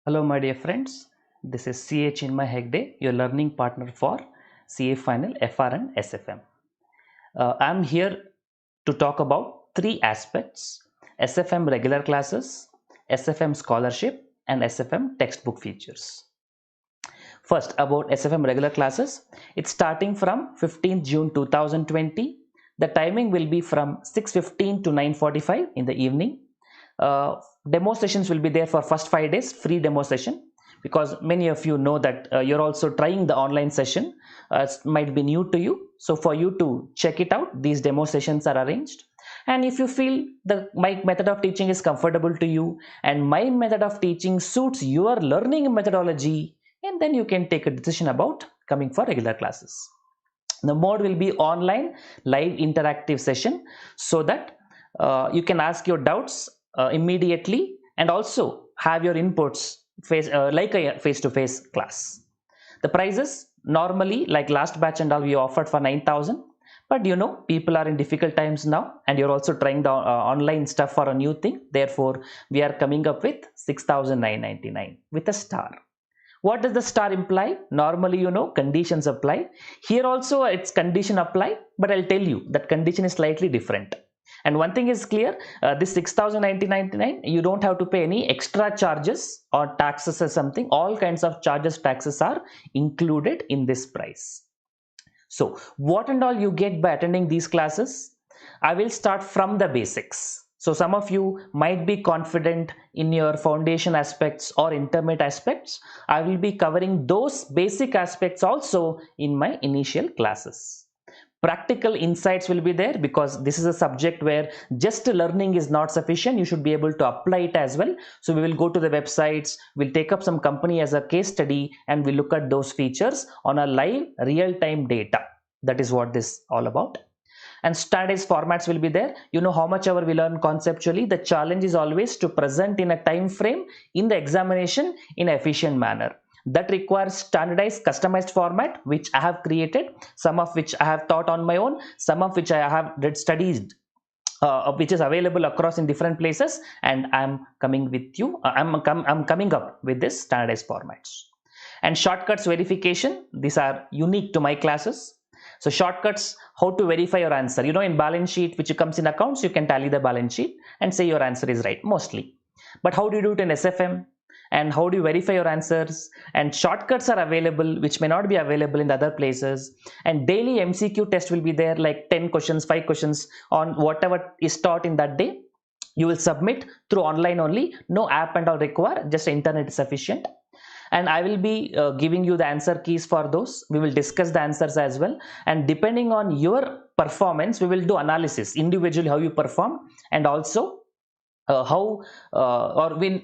Hello, my dear friends. This is CA Chinmay Hegde, your learning partner for CA Final FR and SFM. I'm here to talk about three aspects: SFM regular classes, SFM scholarship, and SFM textbook features. First, about SFM regular classes, it's starting from 15th June 2020. The timing will be from 6:15 to 9:45 in the evening. Demo sessions will be there for first 5 days, free demo session, because many of you know that you're also trying the online session. It might be new to you. So for you to check it out, these demo sessions are arranged. And if you feel my method of teaching is comfortable to you and my method of teaching suits your learning methodology, and then you can take a decision about coming for regular classes. The mode will be online live interactive session, so that you can ask your doubts immediately and also have your inputs like a face-to-face class. The prices normally, like last batch and all, we offered for 9,000, but people are in difficult times now and you're also trying the online stuff for a new thing. Therefore we are coming up with 6,999 with a star. What does the star imply? Normally, conditions apply. Here also it's condition apply, but I'll tell you that condition is slightly different. And one thing is clear, this 6,999, you don't have to pay any extra charges or taxes or something. All kinds of charges, taxes are included in this price. So what and all you get by attending these classes? I will start from the basics. So some of you might be confident in your foundation aspects or intermediate aspects. I will be covering those basic aspects also in my initial classes. Practical insights will be there, because this is a subject where just learning is not sufficient. You should be able to apply it as well. So we will go to the websites, we'll take up some company as a case study, and we'll look at those features on a live real-time data. That is what this is all about. And standardized formats will be there. How much ever we learn conceptually, the challenge is always to present in a time frame in the examination in an efficient manner. That requires standardized customized format, which I have created, some of which I have taught on my own, some of which I have did studies, which is available across in different places, and I'm coming with you. I'm coming up with this standardized formats. And shortcuts verification, these are unique to my classes. So shortcuts, how to verify your answer. In balance sheet, which comes in accounts, you can tally the balance sheet and say your answer is right, mostly. But how do you do it in SFM? And how do you verify your answers? And shortcuts are available, which may not be available in the other places. And daily MCQ test will be there, like 10 questions, 5 questions on whatever is taught in that day. You will submit through online only. No app and all required, just internet is sufficient. And I will be giving you the answer keys for those. We will discuss the answers as well, and depending on your performance, we will do analysis individually, how you perform, and also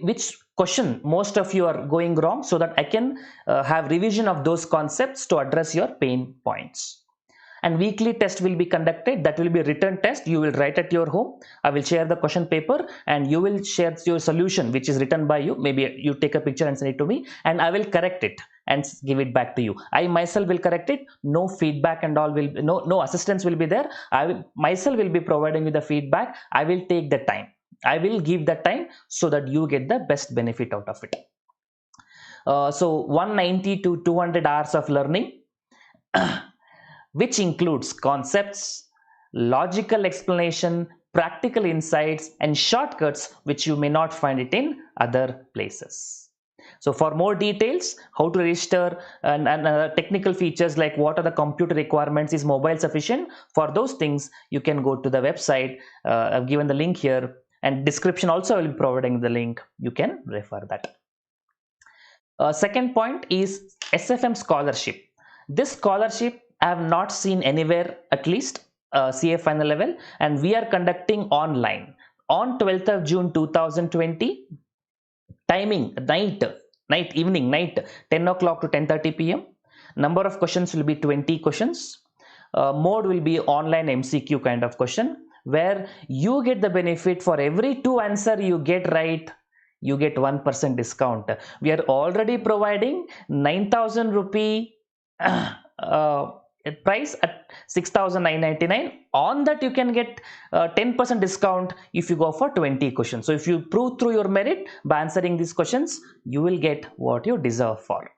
which question most of you are going wrong, so that I can have revision of those concepts to address your pain points. And weekly test will be conducted. That will be a written test. You will write at your home. I will share the question paper and you will share your solution, which is written by you. Maybe you take a picture and send it to me, and I will correct it and give it back to you. I myself will correct it. No feedback and all will no assistance will be there. I will myself will be providing you the feedback. I will take the time. I will give the time so that you get the best benefit out of it. So 190 to 200 hours of learning, which includes concepts, logical explanation, practical insights, and shortcuts, which you may not find it in other places. So for more details, how to register and technical features like what are the computer requirements, is mobile sufficient? For those things, you can go to the website. I've given the link here, and description also I will be providing the link. You can refer that. Second point is SFM scholarship. This scholarship I have not seen anywhere, at least CA final level, and we are conducting online on 12th of June 2020. Timing night 10 o'clock to 10:30 p.m. Number of questions will be 20 questions. Mode will be online MCQ kind of question, where you get the benefit for every 2 answer you get right, you get 1% discount. We are already providing 9,000 rupee price at 6,999. On that you can get 10% discount if you go for 20 questions. So if you prove through your merit by answering these questions, you will get what you deserve for.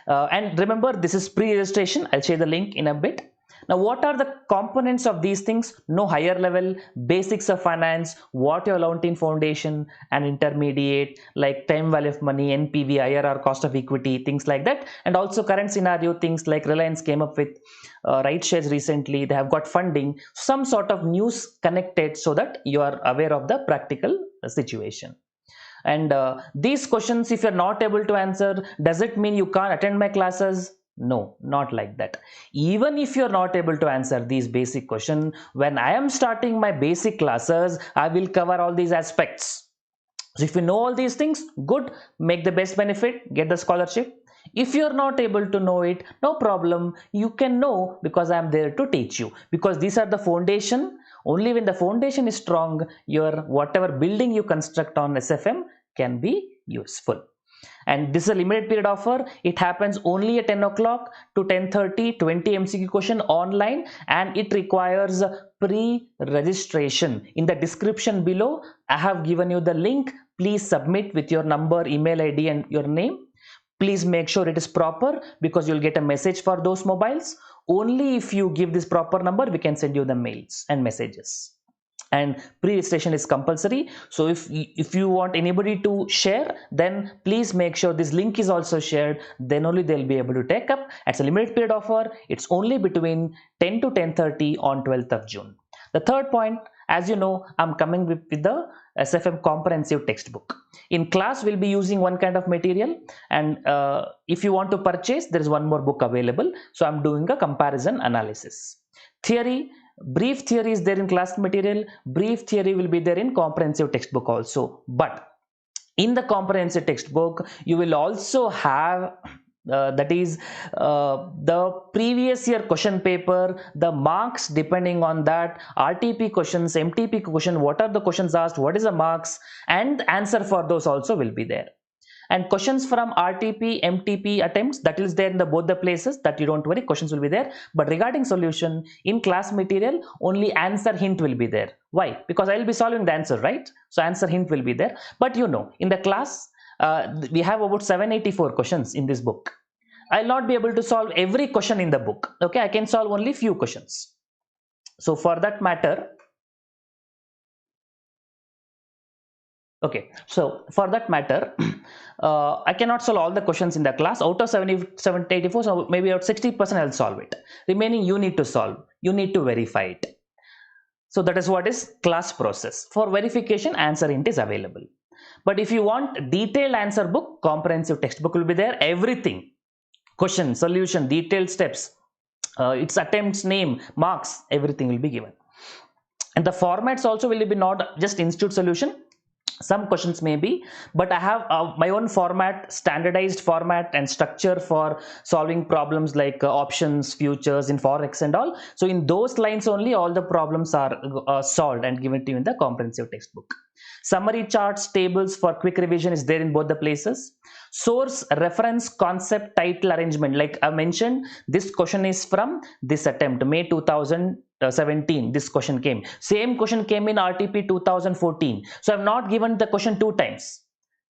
And remember, this is pre-registration. I'll share the link in a bit. Now, what are the components of these things? No higher level, basics of finance, what you learned in foundation, and intermediate, like time value of money, NPV, IRR, cost of equity, things like that. And also current scenario, things like Reliance came up with right shares recently. They have got funding, some sort of news connected so that you are aware of the practical situation. And these questions, if you're not able to answer, does it mean you can't attend my classes? No, not like that. Even if you're not able to answer these basic questions, when I am starting my basic classes, I will cover all these aspects. So if you know all these things, good, make the best benefit, get the scholarship. If you're not able to know it, no problem, you can know because I am there to teach you. Because these are the foundation. Only when the foundation is strong, your whatever building you construct on SFM can be useful. And this is a limited period offer. It happens only at 10 o'clock to 10:30, 20 MCQ question online, and it requires pre-registration. In the description below, I have given you the link. Please submit with your number, email ID and your name. Please make sure it is proper because you'll get a message for those mobiles. Only if you give this proper number, we can send you the mails and messages. And pre-registration is compulsory. So if you want anybody to share, then please make sure this link is also shared. Then only they'll be able to take up. It's a limited period offer. It's only between 10 to 10:30 on 12th of June. The third point, as you know, I'm coming with the SFM comprehensive textbook. In class, we'll be using one kind of material, and if you want to purchase, there is one more book available. So I'm doing a comparison analysis. Theory, brief theory is there in class material. Brief theory will be there in comprehensive textbook also. But in the comprehensive textbook, you will also have that is the previous year question paper, the marks depending on that, RTP questions, MTP question, what are the questions asked, what is the marks, and answer for those also will be there. And questions from RTP, MTP attempts, that is there in both the places, that you don't worry, questions will be there. But regarding solution, in class material, only answer hint will be there. Why? Because I will be solving the answer, right? So answer hint will be there. But you know, in the class, we have about 784 questions in this book. I'll not be able to solve every question in the book. Okay, I can solve only few questions. So for that matter, I cannot solve all the questions in the class. Out of 784, so maybe about 60% I'll solve it. Remaining you need to solve. You need to verify it. So that is what is class process. For verification, answer hint is available. But if you want detailed answer book, comprehensive textbook will be there. Everything, question, solution, detailed steps, its attempts, name, marks, everything will be given. And the formats also will be not just institute solution. Some questions may be, but I have my own format, standardized format and structure for solving problems like options, futures in forex and all. So in those lines only, all the problems are solved and given to you in the comprehensive textbook. Summary charts, tables for quick revision is there in both the places. Source, reference, concept, title, arrangement. Like I mentioned, this question is from this attempt, May 2017. This question came. Same question came in RTP 2014. So I have not given the question two times.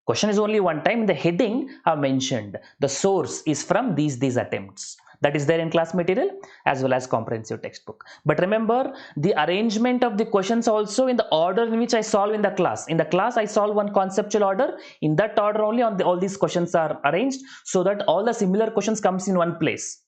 Question is only one time. In the heading I have mentioned the source is from these attempts. That is there in class material as well as comprehensive textbook. But remember, the arrangement of the questions also in the order in which I solve in the class. In the class, I solve one conceptual order. In that order only all these questions are arranged so that all the similar questions comes in one place.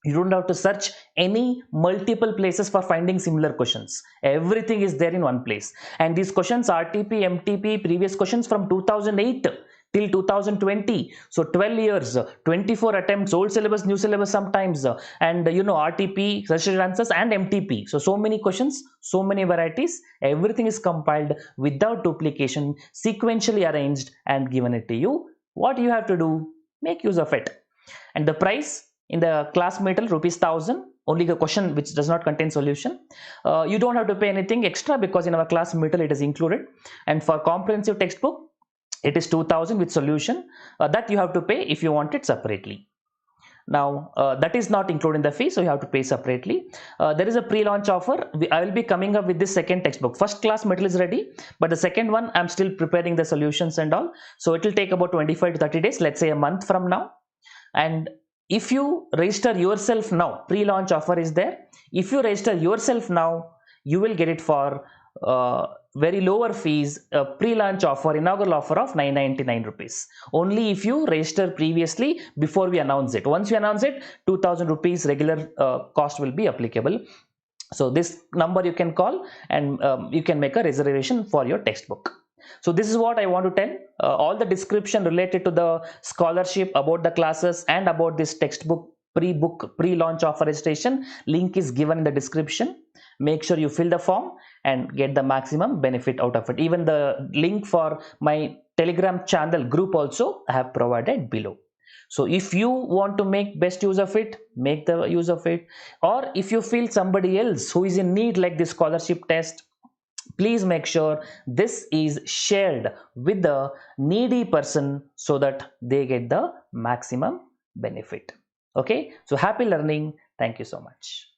You don't have to search any multiple places for finding similar questions. Everything is there in one place. And these questions, RTP, MTP, previous questions from 2008 till 2020, so 12 years, 24 attempts, old syllabus, new syllabus sometimes, and you know, RTP, suggested answers, and MTP. So many questions, so many varieties. Everything is compiled without duplication, sequentially arranged and given it to you. What you have to do, make use of it. And the price in the class material, ₹1,000. Only the question which does not contain solution. You don't have to pay anything extra because in our class material it is included. And for comprehensive textbook, it is 2,000 with solution. That you have to pay if you want it separately. Now that is not included in the fee, so you have to pay separately. There is a pre-launch offer. I will be coming up with this second textbook. First class material is ready, but the second one I'm still preparing the solutions and all, so it will take about 25 to 30 days, let's say a month from now. And if you register yourself now, pre-launch offer is there. If you register yourself now, you will get it for very lower fees, pre-launch offer, inaugural offer of 999 rupees. Only if you register previously before we announce it. Once we announce it, 2000 rupees regular cost will be applicable. So this number you can call, and you can make a reservation for your textbook. So this is what I want to tell. All the description related to the scholarship, about the classes, and about this textbook pre-launch offer registration link is given in the description. Make sure you fill the form and get the maximum benefit out of it. Even the link for my Telegram channel group also I have provided below. So if you want to make best use of it, make the use of it. Or if you feel somebody else who is in need like the scholarship test, please make sure this is shared with the needy person so that they get the maximum benefit. Okay, so happy learning. Thank you so much.